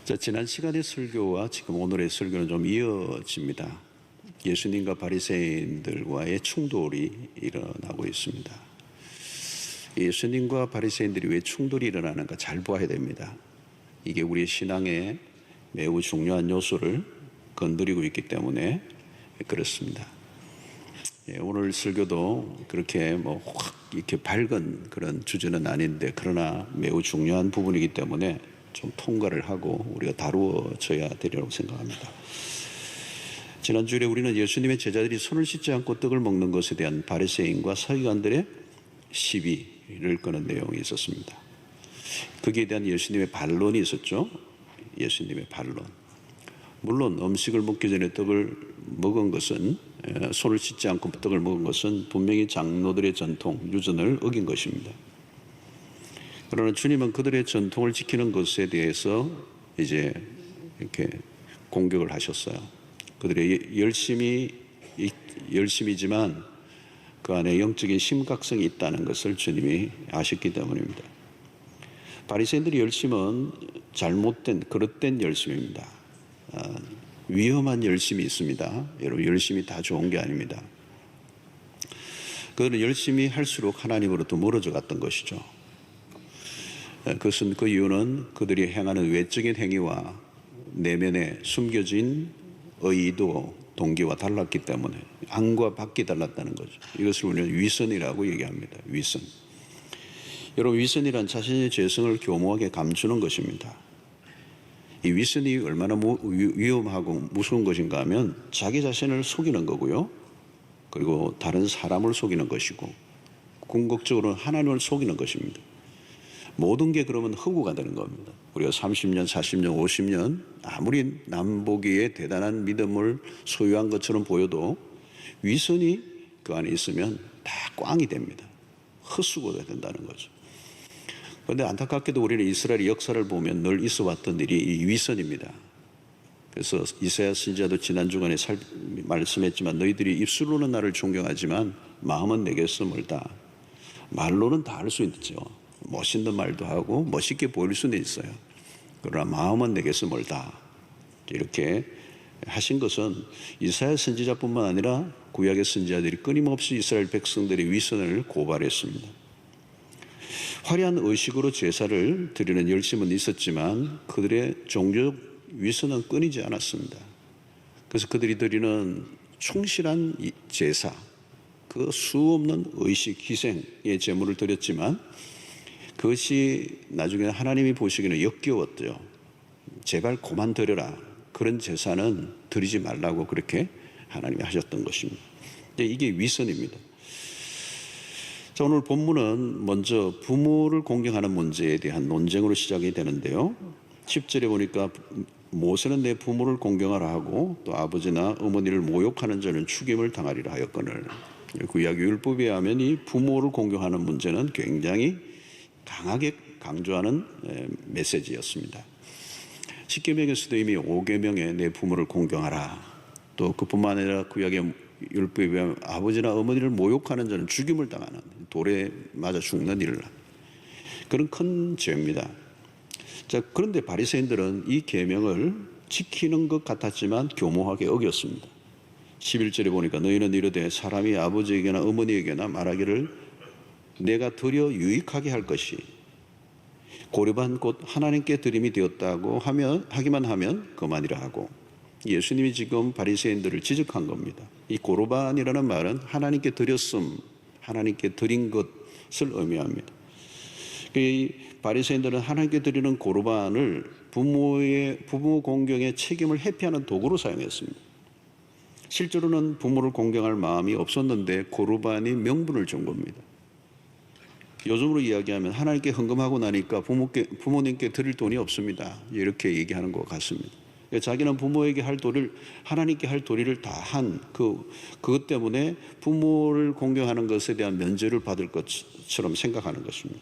자, 지난 시간의 설교와 지금 오늘의 설교는 좀 이어집니다. 예수님과 바리새인들과의 충돌이 일어나고 있습니다. 예수님과 바리새인들이 왜 충돌이 일어나는가 잘 봐야 됩니다. 이게 우리의 신앙에 매우 중요한 요소를 건드리고 있기 때문에 그렇습니다. 오늘 설교도 그렇게 확 이렇게 밝은 그런 주제는 아닌데, 그러나 매우 중요한 부분이기 때문에 좀 통과를 하고 우리가 다루어져야 되리라고 생각합니다. 지난주에 우리는 예수님의 제자들이 손을 씻지 않고 떡을 먹는 것에 대한 바리새인과 서기관들의 시비를 거는 내용이 있었습니다. 거기에 대한 예수님의 반론이 있었죠. 예수님의 반론. 물론 음식을 먹기 전에 떡을 먹은 것은, 손을 씻지 않고 떡을 먹은 것은 분명히 장로들의 전통, 유전을 어긴 것입니다. 그러나 주님은 그들의 전통을 지키는 것에 대해서 이제 이렇게 공격을 하셨어요. 그들의 열심이지만 그 안에 영적인 심각성이 있다는 것을 주님이 아셨기 때문입니다. 바리새인들의 열심은 잘못된, 그릇된 열심입니다. 위험한 열심이 있습니다. 여러분, 열심이 다 좋은 게 아닙니다. 그들은 열심히 할수록 하나님으로부터 멀어져 갔던 것이죠. 그 이유는 그들이 행하는 외적인 행위와 내면에 숨겨진 의도, 동기와 달랐기 때문에, 안과 밖이 달랐다는 거죠. 이것을 우리는 위선이라고 얘기합니다. 위선. 여러분, 위선이란 자신의 죄성을 교모하게 감추는 것입니다. 이 위선이 얼마나 위험하고 무서운 것인가 하면 자기 자신을 속이는 거고요. 그리고 다른 사람을 속이는 것이고, 궁극적으로는 하나님을 속이는 것입니다. 모든 게 그러면 허구가 되는 겁니다. 우리가 30년, 40년, 50년 아무리 남보기에 대단한 믿음을 소유한 것처럼 보여도 위선이 그 안에 있으면 다 꽝이 됩니다. 헛수고가 된다는 거죠. 그런데 안타깝게도 우리는 이스라엘의 역사를 보면 늘 있어 왔던 일이 이 위선입니다. 그래서 이사야 선지자도 지난 주간에 말씀했지만, 너희들이 입술로는 나를 존경하지만 마음은 내게서 멀다. 말로는 다 할 수 있죠. 멋있는 말도 하고 멋있게 보일 수는 있어요. 그러나 마음은 내게서 멀다. 이렇게 하신 것은 이사야 선지자뿐만 아니라 구약의 선지자들이 끊임없이 이스라엘 백성들의 위선을 고발했습니다. 화려한 의식으로 제사를 드리는 열심은 있었지만 그들의 종교적 위선은 끊이지 않았습니다. 그래서 그들이 드리는 충실한 제사, 그 수없는 의식, 희생의 제물을 드렸지만 그것이 나중에 하나님이 보시기에는 역겨웠죠. 제발 그만 드려라. 그런 제사는 드리지 말라고 그렇게 하나님이 하셨던 것입니다. 이게 위선입니다. 자, 오늘 본문은 먼저 부모를 공경하는 문제에 대한 논쟁으로 시작이 되는데요. 10절에 보니까 모세는 내 부모를 공경하라 하고 또 아버지나 어머니를 모욕하는 자는 죽임을 당하리라 하였거늘. 구약 율법에 하면 이 부모를 공경하는 문제는 굉장히 강하게 강조하는 메시지였습니다. 십계명에서도 이미 5계명에 내 부모를 공경하라, 또 그뿐만 아니라 구약의 율법에 의하면 아버지나 어머니를 모욕하는 자는 죽임을 당하는, 돌에 맞아 죽는 일을 하는 그런 큰 죄입니다. 자, 그런데 바리새인들은 이 계명을 지키는 것 같았지만 교모하게 어겼습니다. 11절에 보니까 너희는 이르되 사람이 아버지에게나 어머니에게나 말하기를 내가 드려 유익하게 할 것이 고르반 곧 하나님께 드림이 되었다고 하기만 하면 그만이라 하고, 예수님이 지금 바리새인들을 지적한 겁니다. 이 고르반이라는 말은 하나님께 드렸음, 하나님께 드린 것을 의미합니다. 이 바리새인들은 하나님께 드리는 고르반을 부모 공경의 책임을 회피하는 도구로 사용했습니다. 실제로는 부모를 공경할 마음이 없었는데 고르반이 명분을 준 겁니다. 요즘으로 이야기하면 하나님께 헌금하고 나니까 부모님께 드릴 돈이 없습니다. 이렇게 얘기하는 것 같습니다. 자기는 부모에게 할 도리를, 하나님께 할 도리를 다 한 그것 때문에 부모를 공경하는 것에 대한 면죄를 받을 것처럼 생각하는 것입니다.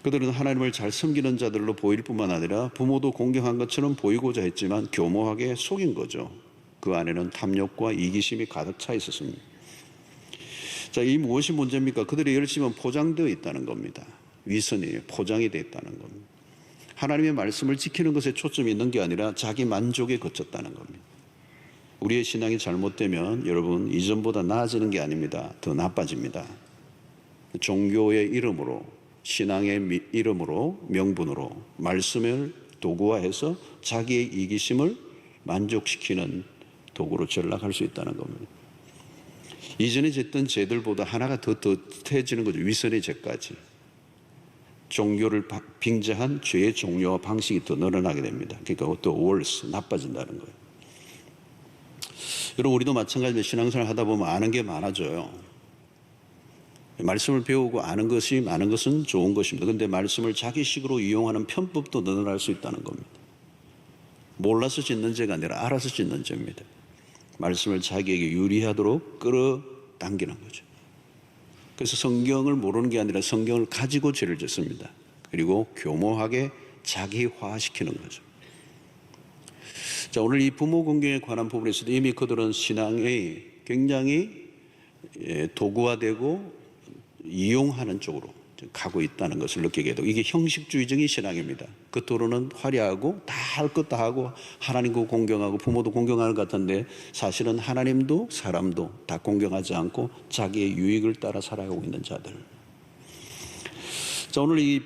그들은 하나님을 잘 섬기는 자들로 보일 뿐만 아니라 부모도 공경한 것처럼 보이고자 했지만 교모하게 속인 거죠. 그 안에는 탐욕과 이기심이 가득 차 있었습니다. 자, 이 무엇이 문제입니까? 그들의 열심은 포장되어 있다는 겁니다. 위선이 포장이 되어 있다는 겁니다. 하나님의 말씀을 지키는 것에 초점이 있는 게 아니라 자기 만족에 그쳤다는 겁니다. 우리의 신앙이 잘못되면 여러분 이전보다 나아지는 게 아닙니다. 더 나빠집니다. 종교의 이름으로, 신앙의 이름으로, 명분으로 말씀을 도구화해서 자기의 이기심을 만족시키는 도구로 전락할 수 있다는 겁니다. 이전에 졌던 죄들보다 하나가 더 더해지는 거죠. 위선의 죄까지. 종교를 빙자한 죄의 종류와 방식이 더 늘어나게 됩니다. 그러니까 더 worse, 나빠진다는 거예요. 여러분, 우리도 마찬가지로 신앙생활 하다 보면 아는 게 많아져요. 말씀을 배우고 아는 것이 많은 것은 좋은 것입니다. 그런데 말씀을 자기식으로 이용하는 편법도 늘어날 수 있다는 겁니다. 몰라서 짓는 죄가 아니라 알아서 짓는 죄입니다. 말씀을 자기에게 유리하도록 끌어당기는 거죠. 그래서 성경을 모르는 게 아니라 성경을 가지고 죄를 짓습니다. 그리고 교모하게 자기화시키는 거죠. 자, 오늘 이 부모 공경에 관한 부분에서도 이미 그들은 신앙이 굉장히 도구화되고 이용하는 쪽으로 가고 있다는 것을 느끼게 되고, 이게 형식주의적인 신앙입니다. 겉으로는 화려하고 다 할 것 다 하고 하나님도 공경하고 부모도 공경하는 것 같은데 사실은 하나님도 사람도 다 공경하지 않고 자기의 유익을 따라 살아가고 있는 자들. 자, 오늘 이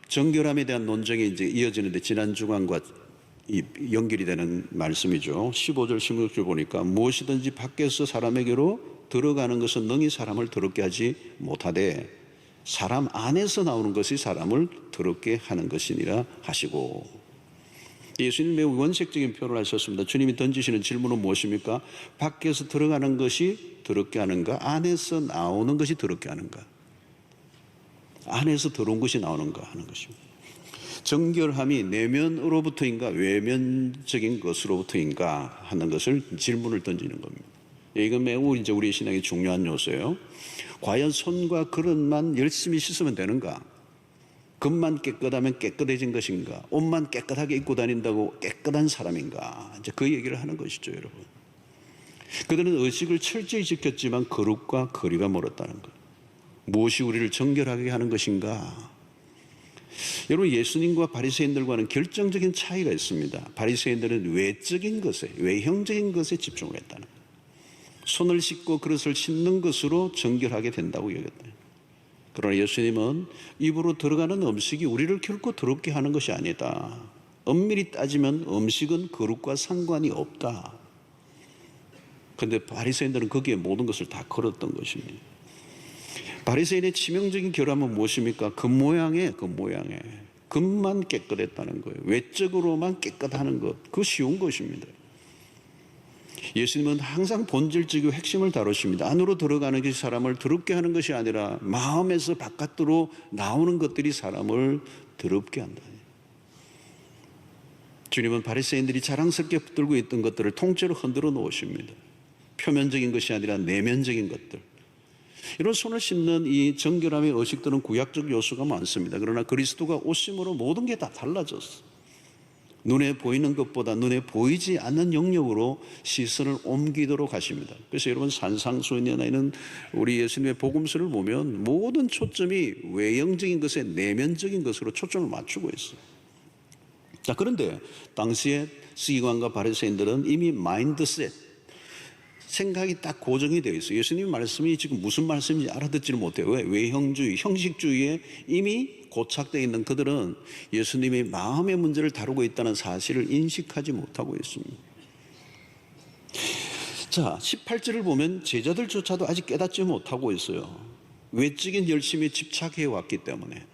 정결함에 대한 논쟁이 이제 이어지는데 지난 주간과 연결이 되는 말씀이죠. 15절 16절 보니까 무엇이든지 밖에서 사람에게로 들어가는 것은 능히 사람을 더럽게 하지 못하되 사람 안에서 나오는 것이 사람을 더럽게 하는 것이니라 하시고, 예수님 매우 원색적인 표현을 하셨습니다. 주님이 던지시는 질문은 무엇입니까? 밖에서 들어가는 것이 더럽게 하는가? 안에서 나오는 것이 더럽게 하는가? 안에서 들어온 것이 나오는가 하는 것입니다. 정결함이 내면으로부터인가 외면적인 것으로부터인가 하는 것을 질문을 던지는 겁니다. 이건 매우 이제 우리 신앙의 중요한 요소예요. 과연 손과 그릇만 열심히 씻으면 되는가? 겉만 깨끗하면 깨끗해진 것인가? 옷만 깨끗하게 입고 다닌다고 깨끗한 사람인가? 이제 그 얘기를 하는 것이죠, 여러분. 그들은 의식을 철저히 지켰지만 거룩과 거리가 멀었다는 것. 무엇이 우리를 정결하게 하는 것인가? 여러분, 예수님과 바리새인들과는 결정적인 차이가 있습니다. 바리새인들은 외적인 것에, 외형적인 것에 집중을 했다는 거예요. 손을 씻고 그릇을 씻는 것으로 정결하게 된다고 여겼다. 그러나 예수님은 입으로 들어가는 음식이 우리를 결코 더럽게 하는 것이 아니다. 엄밀히 따지면 음식은 거룩과 상관이 없다. 그런데 바리새인들은 거기에 모든 것을 다 걸었던 것입니다. 바리새인의 치명적인 결함은 무엇입니까? 겉모양에 겉만 깨끗했다는 거예요. 외적으로만 깨끗하는 것, 그거 쉬운 것입니다. 예수님은 항상 본질적이고 핵심을 다루십니다. 안으로 들어가는 것이 사람을 더럽게 하는 것이 아니라 마음에서 바깥으로 나오는 것들이 사람을 더럽게 한다. 주님은 바리새인들이 자랑스럽게 붙들고 있던 것들을 통째로 흔들어 놓으십니다. 표면적인 것이 아니라 내면적인 것들. 이런 손을 씻는 이 정결함의 의식들은 구약적 요소가 많습니다. 그러나 그리스도가 오심으로 모든 게 다 달라졌어. 눈에 보이는 것보다 눈에 보이지 않는 영역으로 시선을 옮기도록 하십니다. 그래서 여러분, 산상수훈이나 이런 우리 예수님의 복음서를 보면 모든 초점이 외형적인 것에 내면적인 것으로 초점을 맞추고 있어요. 자, 그런데 당시에 서기관과 바리새인들은 이미 마인드셋, 생각이 딱 고정이 되어 있어요. 예수님 말씀이 지금 무슨 말씀인지 알아듣지를 못해요. 왜? 외형주의, 형식주의에 이미 고착되어 있는 그들은 예수님이 마음의 문제를 다루고 있다는 사실을 인식하지 못하고 있습니다. 자, 18절을 보면 제자들조차도 아직 깨닫지 못하고 있어요. 외적인 열심에 집착해 왔기 때문에.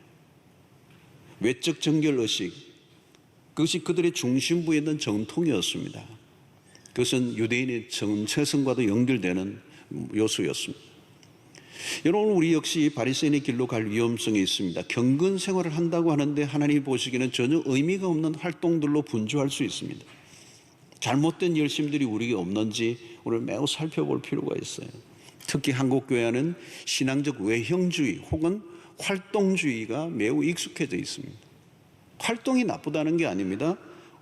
외적 정결의식, 그것이 그들의 중심부에 있는 정통이었습니다. 그것은 유대인의 정체성과도 연결되는 요소였습니다. 여러분, 우리 역시 바리새인의 길로 갈 위험성이 있습니다. 경건 생활을 한다고 하는데 하나님이 보시기에는 전혀 의미가 없는 활동들로 분주할 수 있습니다. 잘못된 열심들이 우리에게 없는지 오늘 매우 살펴볼 필요가 있어요. 특히 한국교회는 신앙적 외형주의 혹은 활동주의가 매우 익숙해져 있습니다. 활동이 나쁘다는 게 아닙니다.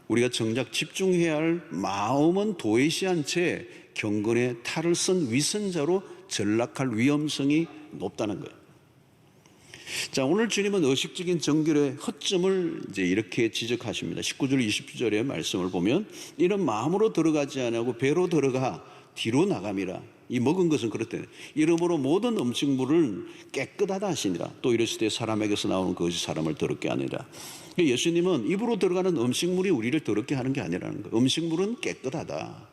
우리가 정작 집중해야 할 마음은 도외시한 채 경건의 탈을 쓴 위선자로 전락할 위험성이 높다는 거예요. 자, 오늘 주님은 의식적인 정결의 허점을 이제 이렇게 지적하십니다. 19절 20절의 말씀을 보면 이런 마음으로 들어가지 아니하고 배로 들어가 뒤로 나감이라. 이 먹은 것은 그렇대. 이러므로 모든 음식물을 깨끗하다 하시니라. 또 이랬을 때 사람에게서 나오는 것이 사람을 더럽게 하니라. 예수님은 입으로 들어가는 음식물이 우리를 더럽게 하는 게 아니라는 거예요. 음식물은 깨끗하다.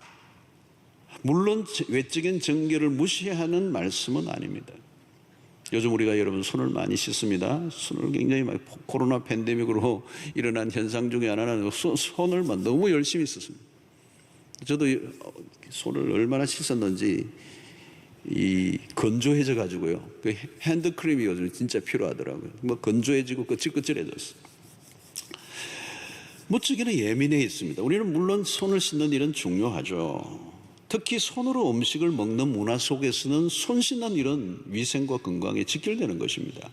물론 외적인 정결을 무시하는 말씀은 아닙니다. 요즘 우리가 여러분 손을 많이 씻습니다. 손을 굉장히 많이, 코로나 팬데믹으로 일어난 현상 중에 하나는 손을 너무 열심히 썼습니다. 저도 손을 얼마나 씻었는지 건조해져 가지고요. 그 핸드크림이 요즘 진짜 필요하더라고요. 건조해지고 거칠거칠해졌어요. 무척이나 예민해 있습니다. 우리는 물론 손을 씻는 일은 중요하죠. 특히 손으로 음식을 먹는 문화 속에서는 손 씻는 일은 위생과 건강에 직결되는 것입니다.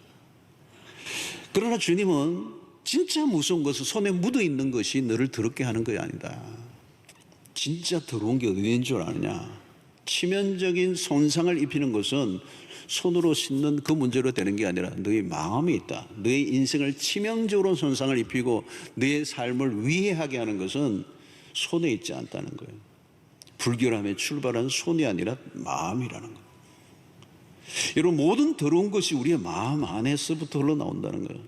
그러나 주님은 진짜 무서운 것은 손에 묻어 있는 것이 너를 더럽게 하는 것이 아니다. 진짜 더러운 게 어디인 줄 아느냐. 치명적인 손상을 입히는 것은 손으로 씻는 그 문제로 되는 게 아니라 너의 마음이 있다. 너의 인생을 치명적으로 손상을 입히고 너의 삶을 위해하게 하는 것은 손에 있지 않다는 거예요. 불결함에 출발한 손이 아니라 마음이라는 거예요. 여러분, 모든 더러운 것이 우리의 마음 안에서부터 흘러나온다는 거예요.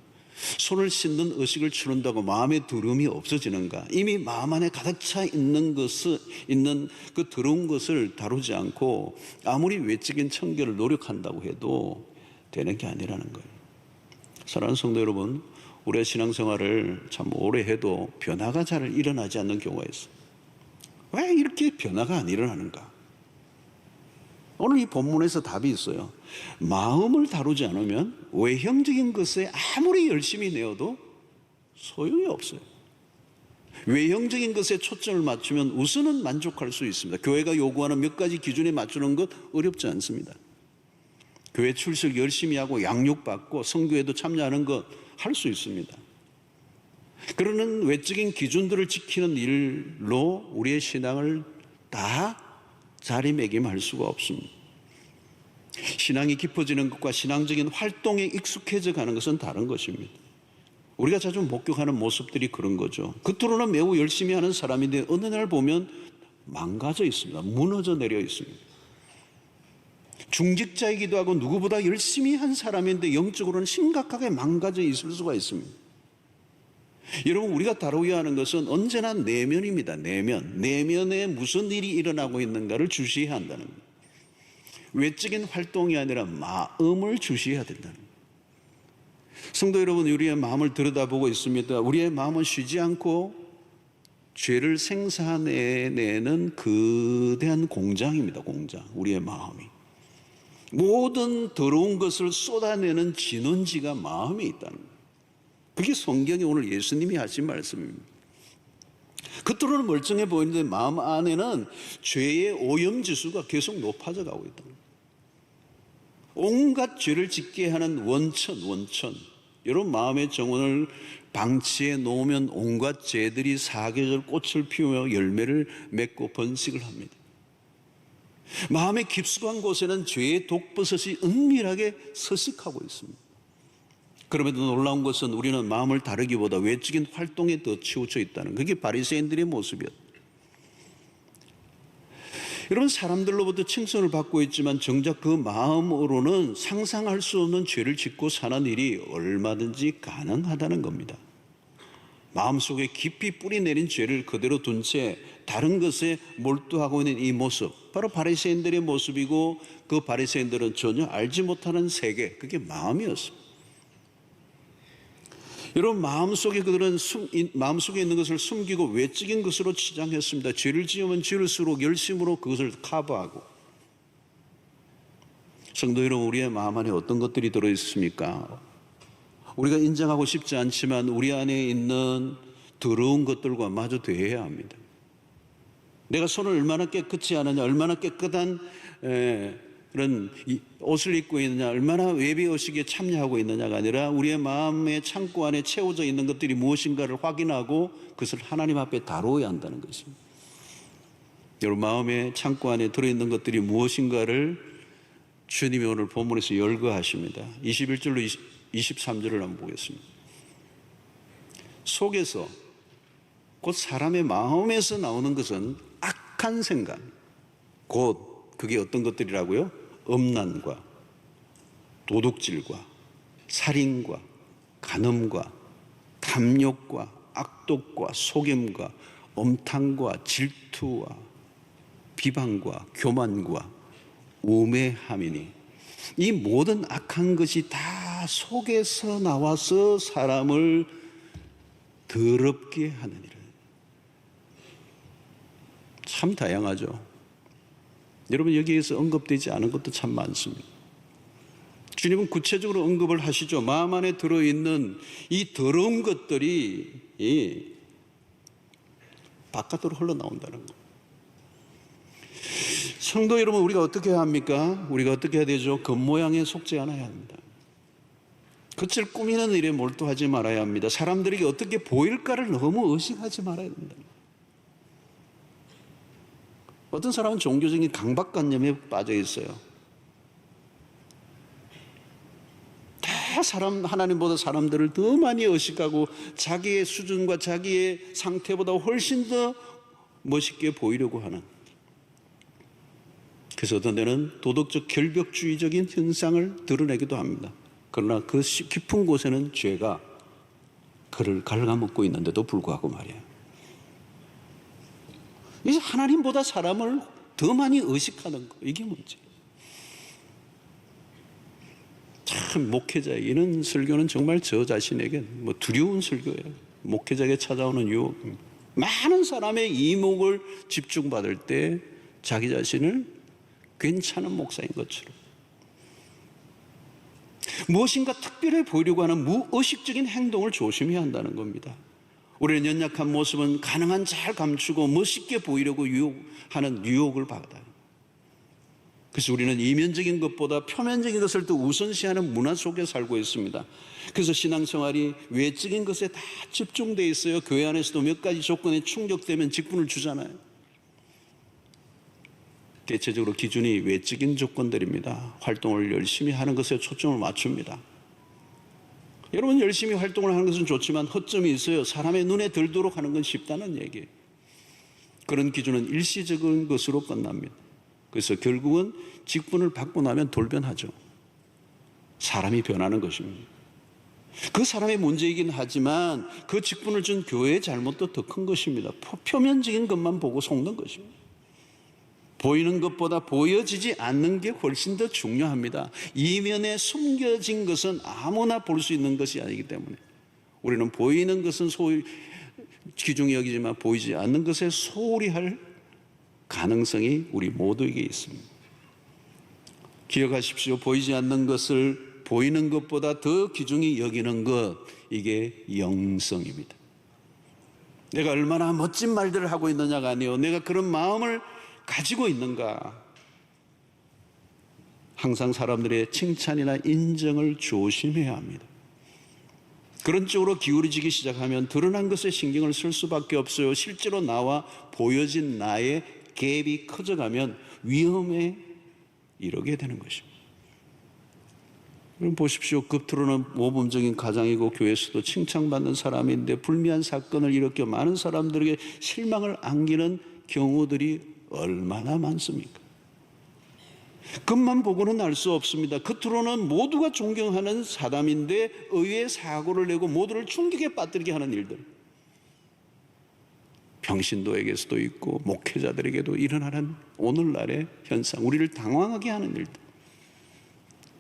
손을 씻는 의식을 치른다고 마음의 더러움이 없어지는가? 이미 마음 안에 가득 차 있는 그 더러운 것을 다루지 않고 아무리 외적인 청결을 노력한다고 해도 되는 게 아니라는 거예요. 사랑하는 성도 여러분, 우리의 신앙생활을 참 오래 해도 변화가 잘 일어나지 않는 경우가 있어요. 왜 이렇게 변화가 안 일어나는가? 오늘 이 본문에서 답이 있어요. 마음을 다루지 않으면 외형적인 것에 아무리 열심히 내어도 소용이 없어요. 외형적인 것에 초점을 맞추면 우선은 만족할 수 있습니다. 교회가 요구하는 몇 가지 기준에 맞추는 것 어렵지 않습니다. 교회 출석 열심히 하고 양육받고 선교회도 참여하는 것 할 수 있습니다. 그러는 외적인 기준들을 지키는 일로 우리의 신앙을 다 자리매김할 수가 없습니다. 신앙이 깊어지는 것과 신앙적인 활동에 익숙해져 가는 것은 다른 것입니다. 우리가 자주 목격하는 모습들이 그런 거죠. 겉으로는 매우 열심히 하는 사람인데 어느 날 보면 망가져 있습니다. 무너져 내려 있습니다. 중직자이기도 하고 누구보다 열심히 한 사람인데 영적으로는 심각하게 망가져 있을 수가 있습니다. 여러분, 우리가 다루어야 하는 것은 언제나 내면입니다. 내면에 무슨 일이 일어나고 있는가를 주시해야 한다는 거예요. 외적인 활동이 아니라 마음을 주시해야 된다는 거예요. 성도 여러분, 우리의 마음을 들여다보고 있습니다. 우리의 마음은 쉬지 않고 죄를 생산해내는 거대한 공장입니다. 공장. 우리의 마음이. 모든 더러운 것을 쏟아내는 진원지가 마음에 있다는 거예요. 그게 성경이 오늘 예수님이 하신 말씀입니다. 겉으로는 멀쩡해 보이는데 마음 안에는 죄의 오염지수가 계속 높아져 가고 있다. 온갖 죄를 짓게 하는 원천. 여러분, 마음의 정원을 방치해 놓으면 온갖 죄들이 사계절 꽃을 피우며 열매를 맺고 번식을 합니다. 마음의 깊숙한 곳에는 죄의 독버섯이 은밀하게 서식하고 있습니다. 그럼에도 놀라운 것은 우리는 마음을 다루기보다 외적인 활동에 더 치우쳐 있다는, 그게 바리새인들의 모습이었다. 여러분, 사람들로부터 칭송을 받고 있지만 정작 그 마음으로는 상상할 수 없는 죄를 짓고 사는 일이 얼마든지 가능하다는 겁니다. 마음속에 깊이 뿌리 내린 죄를 그대로 둔 채 다른 것에 몰두하고 있는 이 모습, 바로 바리새인들의 모습이고, 그 바리새인들은 전혀 알지 못하는 세계, 그게 마음이었습니다. 여러분, 마음속에 그들은 마음속에 있는 것을 숨기고 외적인 것으로 치장했습니다. 죄를 지으면 지을수록 열심으로 그것을 커버하고. 성도 여러분, 우리의 마음 안에 어떤 것들이 들어있습니까? 우리가 인정하고 싶지 않지만 우리 안에 있는 더러운 것들과 마주 대해야 합니다. 내가 손을 얼마나 깨끗이 하느냐, 얼마나 깨끗한 그런 옷을 입고 있느냐, 얼마나 예배의식에 참여하고 있느냐가 아니라 우리의 마음의 창고 안에 채워져 있는 것들이 무엇인가를 확인하고 그것을 하나님 앞에 다루어야 한다는 것입니다. 여러분, 마음의 창고 안에 들어있는 것들이 무엇인가를 주님이 오늘 본문에서 열거하십니다. 21절로 23절을 한번 보겠습니다. 속에서, 곧 사람의 마음에서 나오는 것은 악한 생각, 곧 그게 어떤 것들이라고요? 음란과 도둑질과 살인과 간음과 탐욕과 악독과 속임과 엄탕과 질투와 비방과 교만과 우매함이니, 이 모든 악한 것이 다 속에서 나와서 사람을 더럽게 하느니라. 참 다양하죠. 여러분, 여기에서 언급되지 않은 것도 참 많습니다. 주님은 구체적으로 언급을 하시죠. 마음 안에 들어있는 이 더러운 것들이 바깥으로 흘러나온다는 것. 성도 여러분, 우리가 어떻게 해야 합니까? 우리가 어떻게 해야 되죠? 겉모양에 속지 않아야 합니다. 겉을 꾸미는 일에 몰두하지 말아야 합니다. 사람들에게 어떻게 보일까를 너무 의식하지 말아야 된다. 어떤 사람은 종교적인 강박관념에 빠져 있어요. 다 하나님보다 사람들을 더 많이 의식하고 자기의 수준과 자기의 상태보다 훨씬 더 멋있게 보이려고 하는, 그래서 어떤 데는 도덕적 결벽주의적인 현상을 드러내기도 합니다. 그러나 그 깊은 곳에는 죄가 그를 갉아먹고 있는데도 불구하고 말이에요. 이제 하나님보다 사람을 더 많이 의식하는 거, 이게 문제. 참 목회자의 이런 설교는 정말 저 자신에게 두려운 설교예요. 목회자에게 찾아오는 유혹. 많은 사람의 이목을 집중받을 때 자기 자신을 괜찮은 목사인 것처럼, 무엇인가 특별해 보이려고 하는 무의식적인 행동을 조심해야 한다는 겁니다. 우리는 연약한 모습은 가능한 잘 감추고 멋있게 보이려고 하는 유혹을 받아요. 그래서 우리는 이면적인 것보다 표면적인 것을 더 우선시하는 문화 속에 살고 있습니다. 그래서 신앙생활이 외적인 것에 다 집중되어 있어요. 교회 안에서도 몇 가지 조건에 충족되면 직분을 주잖아요. 대체적으로 기준이 외적인 조건들입니다. 활동을 열심히 하는 것에 초점을 맞춥니다. 여러분, 열심히 활동을 하는 것은 좋지만 허점이 있어요. 사람의 눈에 들도록 하는 건 쉽다는 얘기예요. 그런 기준은 일시적인 것으로 끝납니다. 그래서 결국은 직분을 받고 나면 돌변하죠. 사람이 변하는 것입니다. 그 사람의 문제이긴 하지만 그 직분을 준 교회의 잘못도 더 큰 것입니다. 표면적인 것만 보고 속는 것입니다. 보이는 것보다 보여지지 않는 게 훨씬 더 중요합니다. 이면에 숨겨진 것은 아무나 볼 수 있는 것이 아니기 때문에 우리는 보이는 것은 소위 귀중히 여기지만 보이지 않는 것에 소홀히 할 가능성이 우리 모두에게 있습니다. 기억하십시오. 보이지 않는 것을 보이는 것보다 더 귀중히 여기는 것, 이게 영성입니다. 내가 얼마나 멋진 말들을 하고 있느냐가 아니에요. 내가 그런 마음을 가지고 있는가. 항상 사람들의 칭찬이나 인정을 조심해야 합니다. 그런 쪽으로 기울어지기 시작하면 드러난 것에 신경을 쓸 수밖에 없어요. 실제로 나와 보여진 나의 갭이 커져가면 위험에 이르게 되는 것입니다. 그럼 보십시오. 겉으로는 모범적인 가장이고 교회에서도 칭찬받는 사람인데 불미한 사건을 일으켜 많은 사람들에게 실망을 안기는 경우들이 얼마나 많습니까? 겉만 보고는 알 수 없습니다. 겉으로는 모두가 존경하는 사람인데 의외의 사고를 내고 모두를 충격에 빠뜨리게 하는 일들, 평신도에게서도 있고 목회자들에게도 일어나는 오늘날의 현상, 우리를 당황하게 하는 일들.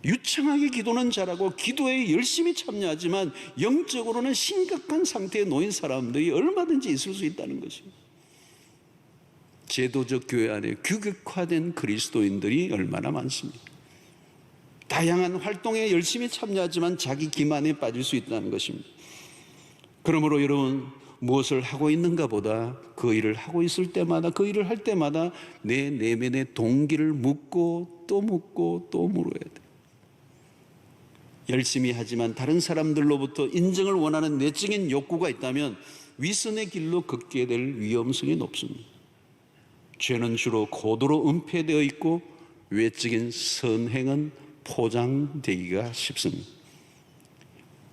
유창하게 기도는 잘하고 기도에 열심히 참여하지만 영적으로는 심각한 상태에 놓인 사람들이 얼마든지 있을 수 있다는 것입니다. 제도적 교회 안에 규격화된 그리스도인들이 얼마나 많습니까? 다양한 활동에 열심히 참여하지만 자기 기만에 빠질 수 있다는 것입니다. 그러므로 여러분, 무엇을 하고 있는가 보다 그 일을 하고 있을 때마다, 그 일을 할 때마다 내 내면의 동기를 묻고 또 묻고 또 물어야 돼. 열심히 하지만 다른 사람들로부터 인정을 원하는 내적인 욕구가 있다면 위선의 길로 걷게 될 위험성이 높습니다. 죄는 주로 고도로 은폐되어 있고 외적인 선행은 포장되기가 쉽습니다.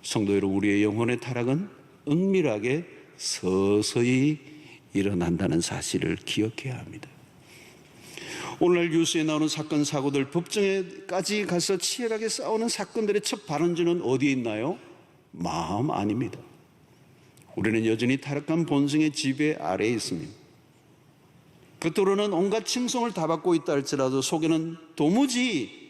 성도 여러분, 우리의 영혼의 타락은 은밀하게 서서히 일어난다는 사실을 기억해야 합니다. 오늘날 뉴스에 나오는 사건 사고들, 법정에까지 가서 치열하게 싸우는 사건들의 첫 발원지는 어디에 있나요? 마음 아닙니다. 우리는 여전히 타락한 본성의 지배 아래에 있습니다. 겉으로는 온갖 칭송을 다 받고 있다 할지라도 속에는 도무지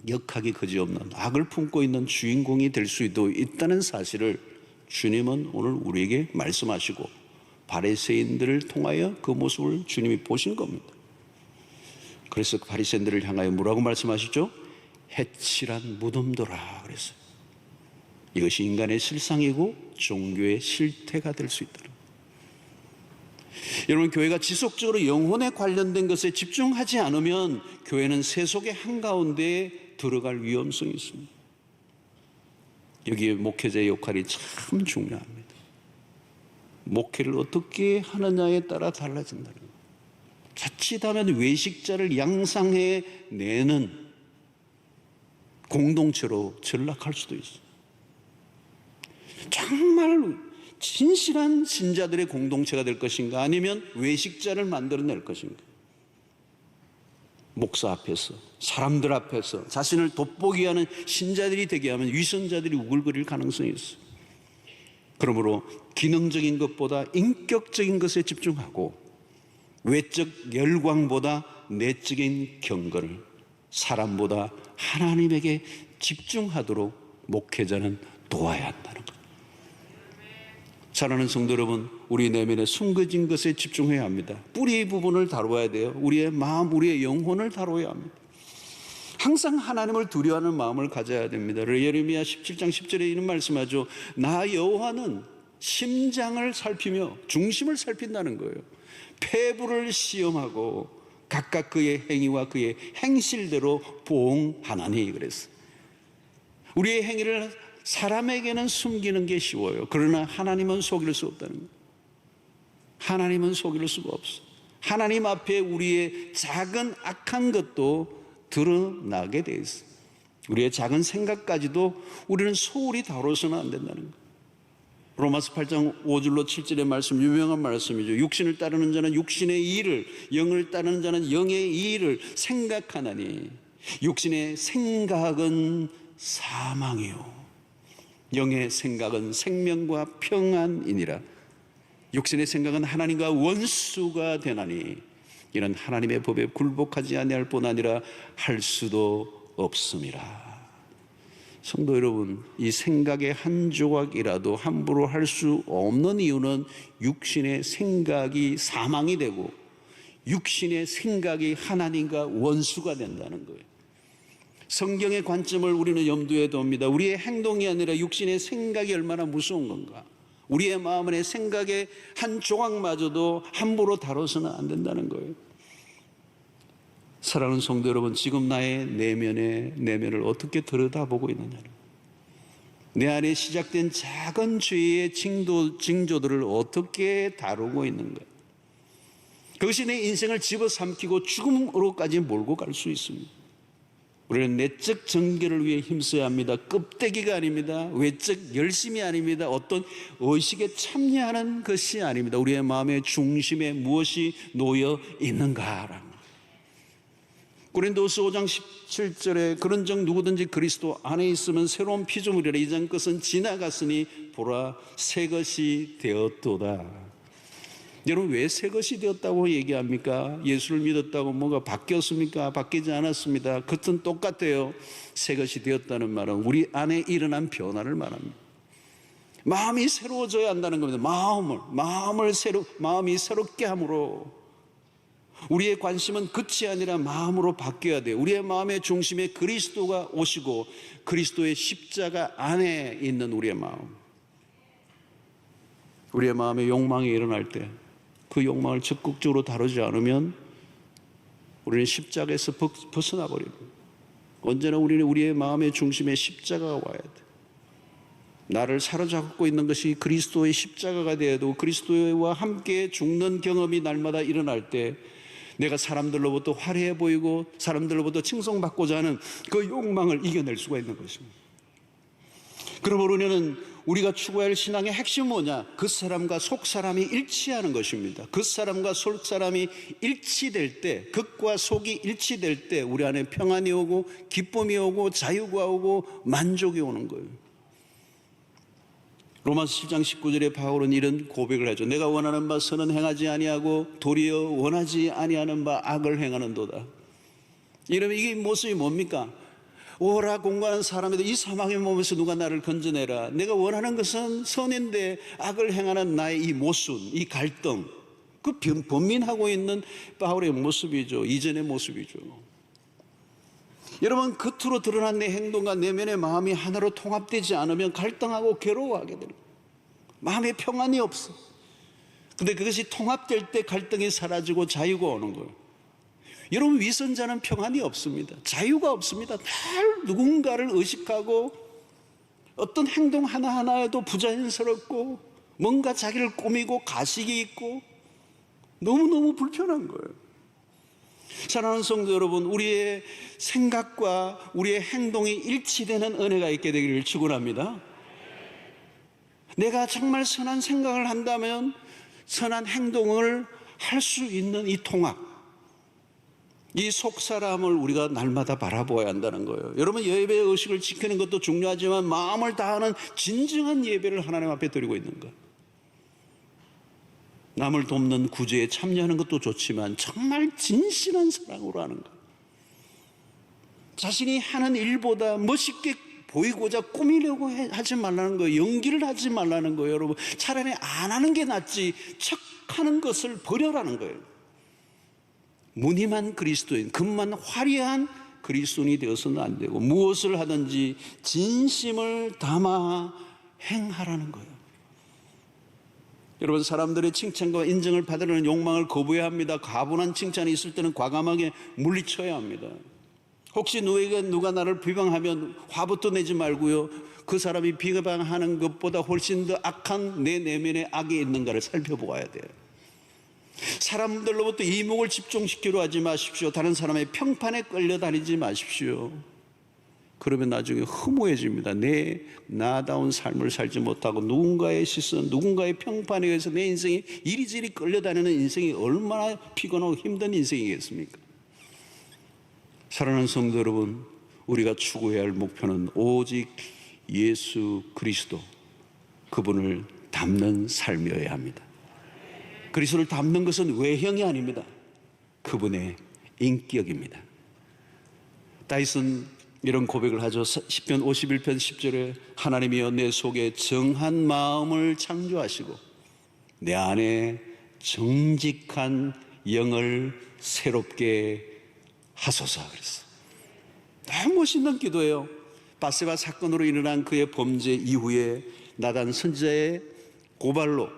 역학이 그지없는 악을 품고 있는 주인공이 될 수도 있다는 사실을 주님은 오늘 우리에게 말씀하시고 바리새인들을 통하여 그 모습을 주님이 보신 겁니다. 그래서 바리새인들을 향하여 뭐라고 말씀하시죠? 해칠한 무덤도라 그랬어요. 이것이 인간의 실상이고 종교의 실태가 될 수 있다. 여러분, 교회가 지속적으로 영혼에 관련된 것에 집중하지 않으면 교회는 세속의 한가운데에 들어갈 위험성이 있습니다. 여기에 목회자의 역할이 참 중요합니다. 목회를 어떻게 하느냐에 따라 달라진다는 거예요. 자칫하면 외식자를 양상해 내는 공동체로 전락할 수도 있어요. 정말 진실한 신자들의 공동체가 될 것인가, 아니면 외식자를 만들어낼 것인가. 목사 앞에서, 사람들 앞에서 자신을 돋보게 하는 신자들이 되게 하면 위선자들이 우글거릴 가능성이 있어요. 그러므로 기능적인 것보다 인격적인 것에 집중하고 외적 열광보다 내적인 경건을, 사람보다 하나님에게 집중하도록 목회자는 도와야 한다는 것. 사랑하는 성도 여러분, 우리 내면에 숨겨진 것에 집중해야 합니다. 뿌리 부분을 다뤄야 돼요. 우리의 마음, 우리의 영혼을 다뤄야 합니다. 항상 하나님을 두려워하는 마음을 가져야 됩니다. 예레미야 17장 10절에 이런 말씀하죠. 나 여호와는 심장을 살피며 중심을 살핀다는 거예요. 폐부를 시험하고 각각 그의 행위와 그의 행실대로 보응하나니 그랬어요. 우리의 행위를 사람에게는 숨기는 게 쉬워요. 그러나 하나님은 속일 수 없다는 거예요. 하나님은 속일 수가 없어요. 하나님 앞에 우리의 작은 악한 것도 드러나게 돼 있어요. 우리의 작은 생각까지도 우리는 소홀히 다뤄서는 안 된다는 거예요. 로마서 8장 5절로 7절의 말씀, 유명한 말씀이죠. 육신을 따르는 자는 육신의 일을, 영을 따르는 자는 영의 일을 생각하나니 육신의 생각은 사망이요 영의 생각은 생명과 평안이니라. 육신의 생각은 하나님과 원수가 되나니 이는 하나님의 법에 굴복하지 아니할 뿐 아니라 할 수도 없음이라. 성도 여러분, 이 생각의 한 조각이라도 함부로 할 수 없는 이유는 육신의 생각이 사망이 되고 육신의 생각이 하나님과 원수가 된다는 거예요. 성경의 관점을 우리는 염두에 둡니다. 우리의 행동이 아니라 육신의 생각이 얼마나 무서운 건가. 우리의 마음 안에 생각의 한 조각마저도 함부로 다뤄서는 안 된다는 거예요. 사랑하는 성도 여러분, 지금 나의 내면을 어떻게 들여다보고 있느냐, 내 안에 시작된 작은 죄의 징조들을 어떻게 다루고 있는가. 그것이 내 인생을 집어삼키고 죽음으로까지 몰고 갈 수 있습니다. 우리는 내적 정결을 위해 힘써야 합니다. 껍데기가 아닙니다. 외적 열심이 아닙니다. 어떤 의식에 참여하는 것이 아닙니다. 우리의 마음의 중심에 무엇이 놓여 있는가라는. 고린도서 5장 17절에 그런즉 누구든지 그리스도 안에 있으면 새로운 피조물이라. 이전 것은 지나갔으니 보라 새 것이 되었도다. 여러분, 왜 새 것이 되었다고 얘기합니까? 예수를 믿었다고 뭐가 바뀌었습니까? 바뀌지 않았습니다. 그것은 똑같아요. 새 것이 되었다는 말은 우리 안에 일어난 변화를 말합니다. 마음이 새로워져야 한다는 겁니다. 마음이 새롭게 함으로 우리의 관심은 끝이 아니라 마음으로 바뀌어야 돼요. 우리의 마음의 중심에 그리스도가 오시고 그리스도의 십자가 안에 있는 우리의 마음, 우리의 마음에 욕망이 일어날 때 그 욕망을 적극적으로 다루지 않으면 우리는 십자가에서 벗어나 버립니다. 언제나 우리는 우리의 마음의 중심에 십자가가 와야 돼. 나를 사로잡고 있는 것이 그리스도의 십자가가 되어도 그리스도와 함께 죽는 경험이 날마다 일어날 때 내가 사람들로부터 화려해 보이고 사람들로부터 칭송받고자 하는 그 욕망을 이겨낼 수가 있는 것입니다. 그러므로 우리는 우리가 추구해야 할 신앙의 핵심은 뭐냐? 그 사람과 속 사람이 일치하는 것입니다. 그 사람과 속 사람이 일치될 때, 극과 속이 일치될 때 우리 안에 평안이 오고 기쁨이 오고 자유가 오고 만족이 오는 거예요. 로마서 7장 19절에 바울은 이런 고백을 하죠. 내가 원하는 바 선은 행하지 아니하고 도리어 원하지 아니하는 바 악을 행하는도다. 이러면 이게 모습이 뭡니까? 오라 공부하는 사람에도 이 사망의 몸에서 누가 나를 건져내라. 내가 원하는 것은 선인데 악을 행하는 나의 이 모순, 이 갈등, 그 번민하고 있는 바울의 모습이죠. 이전의 모습이죠. 여러분, 겉으로 드러난 내 행동과 내면의 마음이 하나로 통합되지 않으면 갈등하고 괴로워하게 됩니다. 마음에 평안이 없어. 근데 그것이 통합될 때 갈등이 사라지고 자유가 오는 거예요. 여러분, 위선자는 평안이 없습니다. 자유가 없습니다. 늘 누군가를 의식하고 어떤 행동 하나하나에도 부자연스럽고 뭔가 자기를 꾸미고 가식이 있고 너무너무 불편한 거예요. 사랑하는 성도 여러분, 우리의 생각과 우리의 행동이 일치되는 은혜가 있게 되기를 축원합니다. 내가 정말 선한 생각을 한다면 선한 행동을 할 수 있는 이 통합, 이 속사람을 우리가 날마다 바라보아야 한다는 거예요. 여러분, 예배의 의식을 지키는 것도 중요하지만 마음을 다하는 진정한 예배를 하나님 앞에 드리고 있는 것, 남을 돕는 구제에 참여하는 것도 좋지만 정말 진실한 사랑으로 하는 것, 자신이 하는 일보다 멋있게 보이고자 꾸미려고 하지 말라는 거예요. 연기를 하지 말라는 거예요. 여러분, 차라리 안 하는 게 낫지 척하는 것을 버려라는 거예요. 무늬만 그리스도인, 겉만 화려한 그리스도인이 되어서는 안 되고 무엇을 하든지 진심을 담아 행하라는 거예요. 여러분, 사람들의 칭찬과 인정을 받으려는 욕망을 거부해야 합니다. 가분한 칭찬이 있을 때는 과감하게 물리쳐야 합니다. 혹시 누가 나를 비방하면 화부터 내지 말고요, 그 사람이 비방하는 것보다 훨씬 더 악한 내 내면에 악이 있는가를 살펴보아야 돼요. 사람들로부터 이목을 집중시키려 하지 마십시오. 다른 사람의 평판에 끌려다니지 마십시오. 그러면 나중에 허무해집니다. 내 나다운 삶을 살지 못하고 누군가의 시선, 누군가의 평판에 의해서 내 인생이 이리저리 끌려다니는 인생이 얼마나 피곤하고 힘든 인생이겠습니까? 사랑하는 성도 여러분, 우리가 추구해야 할 목표는 오직 예수 그리스도, 그분을 닮는 삶이어야 합니다. 그리스도를 닮는 것은 외형이 아닙니다. 그분의 인격입니다. 다윗은 이런 고백을 하죠. 시편 51편 10절에 하나님이여 내 속에 정한 마음을 창조하시고 내 안에 정직한 영을 새롭게 하소서 그랬어. 너무 멋있는 기도예요. 바세바 사건으로 일어난 그의 범죄 이후에 나단 선지자의 고발로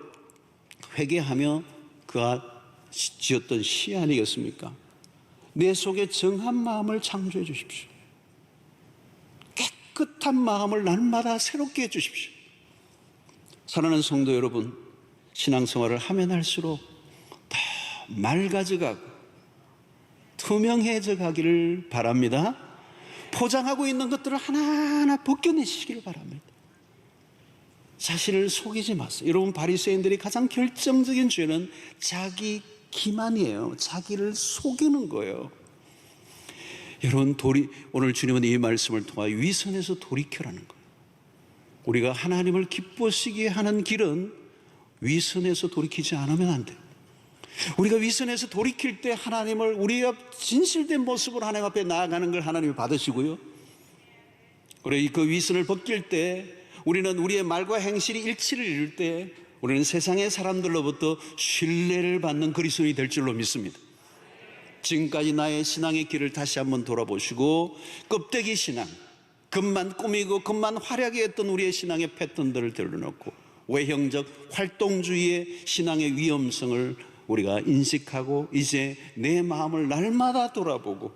회개하며 그가 지었던 시 아니겠습니까? 내 속에 정한 마음을 창조해 주십시오. 깨끗한 마음을 날마다 새롭게 해 주십시오. 사랑하는 성도 여러분, 신앙생활을 하면 할수록 더 맑아져가고 투명해져 가기를 바랍니다. 포장하고 있는 것들을 하나하나 벗겨내시기를 바랍니다. 자신을 속이지 마세요. 여러분, 바리새인들이 가장 결정적인 죄는 자기 기만이에요. 자기를 속이는 거예요. 여러분, 오늘 주님은 이 말씀을 통하여 위선에서 돌이켜라는 거예요. 우리가 하나님을 기쁘시게 하는 길은 위선에서 돌이키지 않으면 안 돼요. 우리가 위선에서 돌이킬 때 하나님을, 우리가 진실된 모습으로 하나님 앞에 나아가는 걸 하나님이 받으시고요, 우리 그 위선을 벗길 때 우리는 우리의 말과 행실이 일치를 이룰 때 우리는 세상의 사람들로부터 신뢰를 받는 그리스도인이 될 줄로 믿습니다. 지금까지 나의 신앙의 길을 다시 한번 돌아보시고 껍데기 신앙, 겉만 꾸미고 겉만 화려하게 했던 우리의 신앙의 패턴들을 들여놓고 외형적 활동주의의 신앙의 위험성을 우리가 인식하고 이제 내 마음을 날마다 돌아보고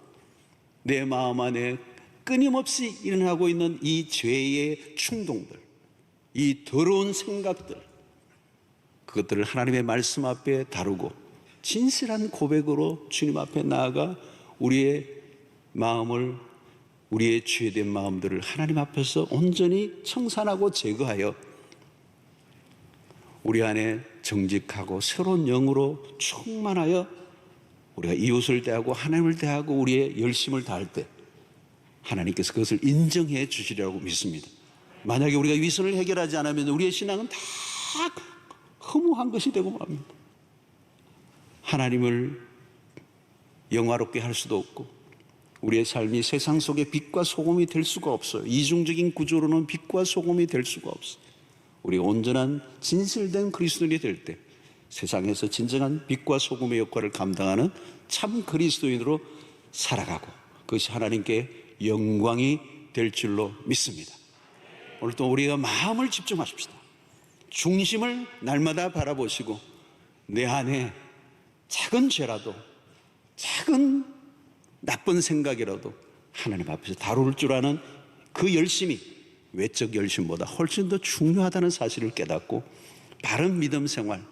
내 마음 안에 끊임없이 일어나고 있는 이 죄의 충동들, 이 더러운 생각들, 그것들을 하나님의 말씀 앞에 다루고 진실한 고백으로 주님 앞에 나아가 우리의 마음을 우리의 죄된 마음들을 하나님 앞에서 온전히 청산하고 제거하여 우리 안에 정직하고 새로운 영으로 충만하여 우리가 이웃을 대하고 하나님을 대하고 우리의 열심을 다할 때 하나님께서 그것을 인정해 주시리라고 믿습니다. 만약에 우리가 위선을 해결하지 않으면 우리의 신앙은 다 허무한 것이 되고 맙니다. 하나님을 영화롭게 할 수도 없고 우리의 삶이 세상 속의 빛과 소금이 될 수가 없어요. 이중적인 구조로는 빛과 소금이 될 수가 없어요. 우리가 온전한 진실된 그리스도인이 될 때 세상에서 진정한 빛과 소금의 역할을 감당하는 참 그리스도인으로 살아가고 그것이 하나님께 영광이 될 줄로 믿습니다. 오늘 또 우리가 마음을 집중하십시다. 중심을 날마다 바라보시고 내 안에 작은 죄라도 작은 나쁜 생각이라도 하나님 앞에서 다룰 줄 아는 그 열심이 외적 열심보다 훨씬 더 중요하다는 사실을 깨닫고 바른 믿음 생활,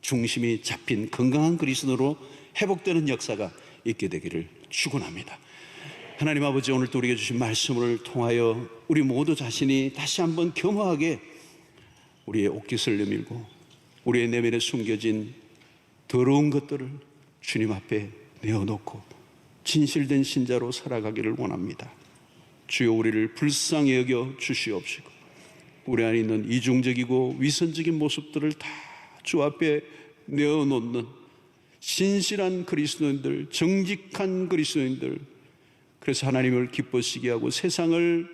중심이 잡힌 건강한 그리스도로 회복되는 역사가 있게 되기를 축원합니다. 하나님 아버지, 오늘 또 우리에게 주신 말씀을 통하여 우리 모두 자신이 다시 한번 겸허하게 우리의 옷깃을 내밀고 우리의 내면에 숨겨진 더러운 것들을 주님 앞에 내어놓고 진실된 신자로 살아가기를 원합니다. 주여, 우리를 불쌍히 여겨 주시옵시고 우리 안에 있는 이중적이고 위선적인 모습들을 다 주 앞에 내어놓는 신실한 그리스도인들, 정직한 그리스도인들, 그래서 하나님을 기쁘시게 하고 세상을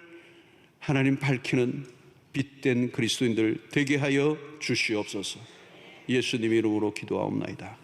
하나님 밝히는 빛된 그리스도인들 되게 하여 주시옵소서. 예수님의 이름으로 기도하옵나이다.